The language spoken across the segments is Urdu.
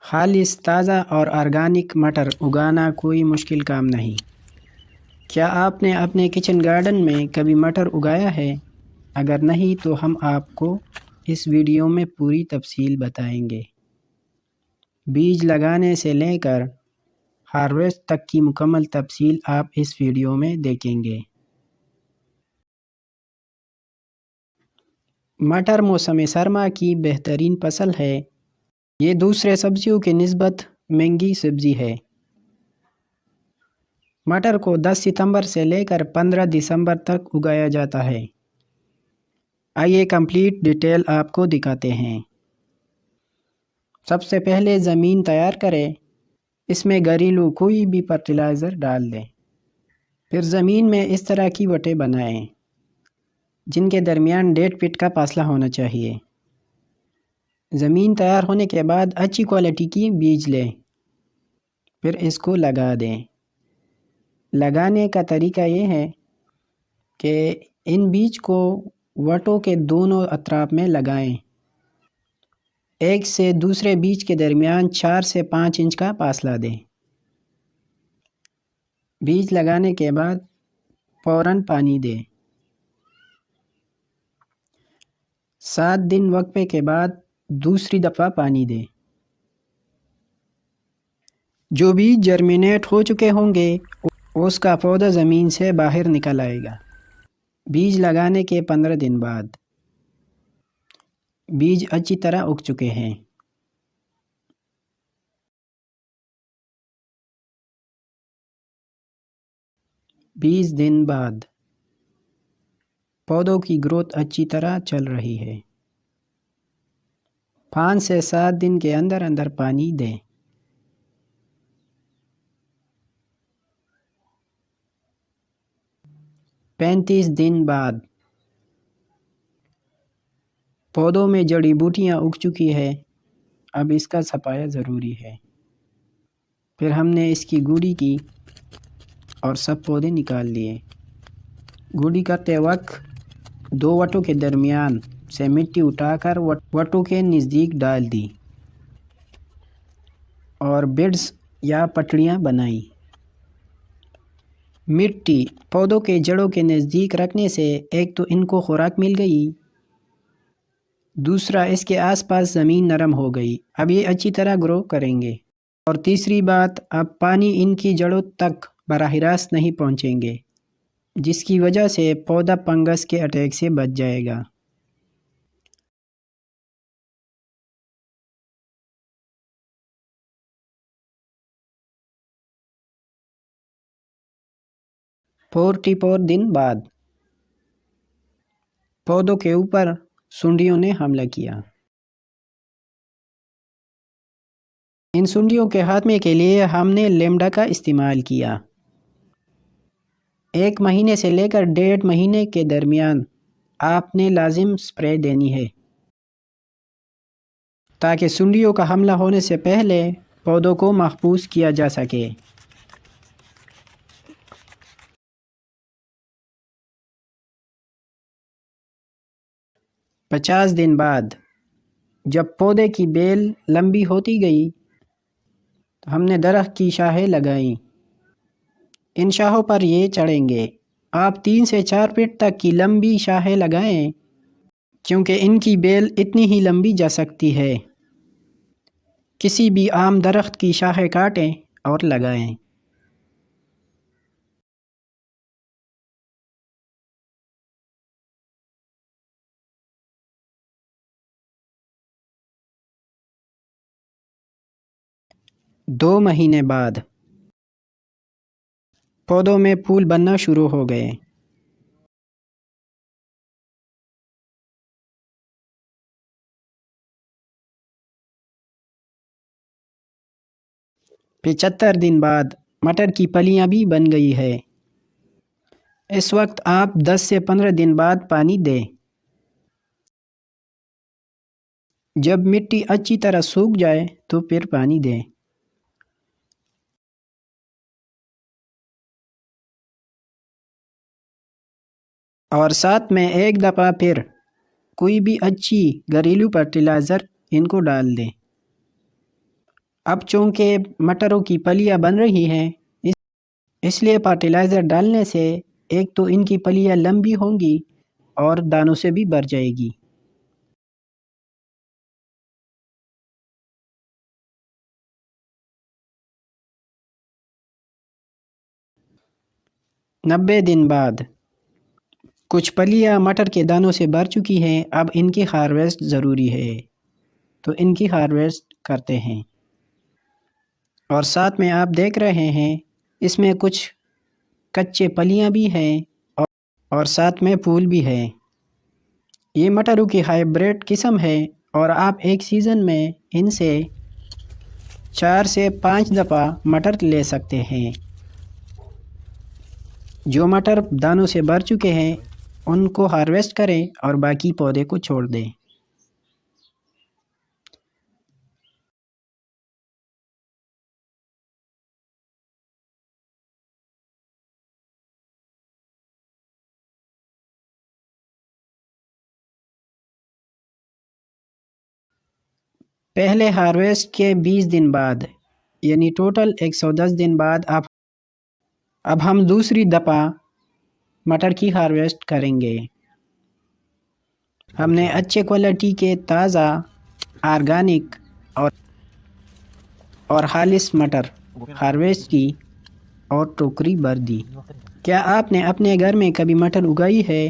خالص تازہ اور آرگینک مٹر اگانا کوئی مشکل کام نہیں۔ کیا آپ نے اپنے کچن گارڈن میں کبھی مٹر اگایا ہے؟ اگر نہیں تو ہم آپ کو اس ویڈیو میں پوری تفصیل بتائیں گے۔ بیج لگانے سے لے کر ہارویسٹ تک کی مکمل تفصیل آپ اس ویڈیو میں دیکھیں گے۔ مٹر موسم سرما کی بہترین فصل ہے۔ یہ دوسرے سبزیوں کی نسبت مہنگی سبزی ہے۔ مٹر کو 10 ستمبر سے لے کر 15 دسمبر تک اگایا جاتا ہے۔ آئیے کمپلیٹ ڈیٹیل آپ کو دکھاتے ہیں۔ سب سے پہلے زمین تیار کریں۔ اس میں گھریلو کوئی بھی فرٹیلائزر ڈال دیں۔ پھر زمین میں اس طرح کی وٹیں بنائیں جن کے درمیان 1.5 فٹ کا فاصلہ ہونا چاہیے۔ زمین تیار ہونے کے بعد اچھی کوالٹی کی بیج لیں۔ پھر اس کو لگا دیں۔ لگانے کا طریقہ یہ ہے کہ ان بیج کو وٹوں کے دونوں اطراف میں لگائیں۔ ایک سے دوسرے بیج کے درمیان 4 سے 5 انچ کا فاصلہ دیں۔ بیج لگانے کے بعد فوراً پانی دیں۔ 7 دن وقفے کے بعد دوسری دفعہ پانی دیں۔ جو بیج جرمینیٹ ہو چکے ہوں گے اس کا پودا زمین سے باہر نکل آئے گا۔ بیج لگانے کے 15 دن بعد بیج اچھی طرح اگ چکے ہیں۔ بیس دن بعد پودوں کی گروتھ اچھی طرح چل رہی ہے۔ 5 سے 7 دن کے اندر اندر پانی دیں۔ 35 دن بعد پودوں میں جڑی بوٹیاں اگ چکی ہے۔ اب اس کا صفایا ضروری ہے۔ پھر ہم نے اس کی گوڑی کی اور سب پودے نکال لیے۔ گوڑی کرتے وقت 2 وٹوں کے درمیان سے مٹی اٹھا کر وٹوں کے نزدیک ڈال دی اور بیڈز یا پٹڑیاں بنائیں۔ مٹی پودوں کے جڑوں کے نزدیک رکھنے سے ایک تو ان کو خوراک مل گئی، دوسرا اس کے آس پاس زمین نرم ہو گئی۔ اب یہ اچھی طرح گرو کریں گے۔ اور تیسری بات، اب پانی ان کی جڑوں تک براہ راست نہیں پہنچیں گے، جس کی وجہ سے پودا فنگس کے اٹیک سے بچ جائے گا۔ فورٹی 4 دن بعد پودوں کے اوپر سنڈیوں نے حملہ کیا۔ ان سنڈیوں کے خاتمے کے لیے ہم نے لیمڈا کا استعمال کیا۔ 1 مہینے سے لے کر 1.5 مہینے کے درمیان آپ نے لازم سپرے دینی ہے تاکہ سنڈیوں کا حملہ ہونے سے پہلے پودوں کو محفوظ کیا جا سکے۔ 50 دن بعد جب پودے کی بیل لمبی ہوتی گئی تو ہم نے درخت کی شاخیں لگائیں۔ ان شاخوں پر یہ چڑھیں گے۔ آپ 3 سے 4 فٹ تک کی لمبی شاخیں لگائیں کیونکہ ان کی بیل اتنی ہی لمبی جا سکتی ہے۔ کسی بھی عام درخت کی شاخیں کاٹیں اور لگائیں۔ دو مہینے بعد پودوں میں پھول بننا شروع ہو گئے۔ پچہتر دن بعد مٹر کی پلیاں بھی بن گئی ہے۔ اس وقت آپ 10 سے 15 دن بعد پانی دیں۔ جب مٹی اچھی طرح سوکھ جائے تو پھر پانی دیں۔ اور ساتھ میں ایک دفعہ پھر کوئی بھی اچھی گھریلو فرٹیلائزر ان کو ڈال دیں۔ اب چونکہ مٹروں کی پلیاں بن رہی ہیں اس لیے فرٹیلائزر ڈالنے سے ایک تو ان کی پلیاں لمبی ہوں گی اور دانوں سے بھی بھر جائے گی۔ 90 دن بعد کچھ پلیاں مٹر کے دانوں سے بھر چکی ہیں، اب ان کی ہارویسٹ ضروری ہے، تو ان کی ہارویسٹ کرتے ہیں۔ اور ساتھ میں آپ دیکھ رہے ہیں اس میں کچھ کچے پلیاں بھی ہیں اور ساتھ میں پھول بھی ہے۔ یہ مٹروں کی ہائیبریڈ قسم ہے اور آپ ایک سیزن میں ان سے 4 سے 5 دفعہ مٹر لے سکتے ہیں۔ جو مٹر دانوں سے بھر چکے ہیں ان کو ہارویسٹ کریں اور باقی پودے کو چھوڑ دیں۔ پہلے ہارویسٹ کے 20 دن بعد یعنی ٹوٹل 110 دن بعد اب ہم دوسری دفعہ مٹر کی ہارویسٹ کریں گے۔ ہم نے اچھے کوالٹی کے تازہ آرگینک اور خالص مٹر ہارویسٹ کی اور ٹوکری بھر دی۔ کیا آپ نے اپنے گھر میں کبھی مٹر اگائی ہے؟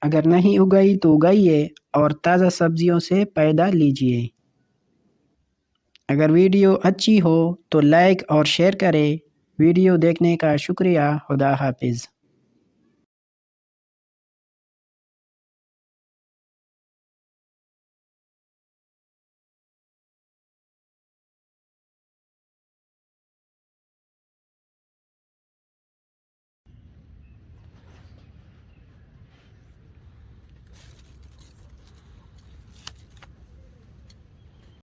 اگر نہیں اگائی تو اگائیے اور تازہ سبزیوں سے فائدہ لیجیے۔ اگر ویڈیو اچھی ہو تو لائک اور شیئر کریں۔ ویڈیو دیکھنے کا شکریہ۔ خدا حافظ۔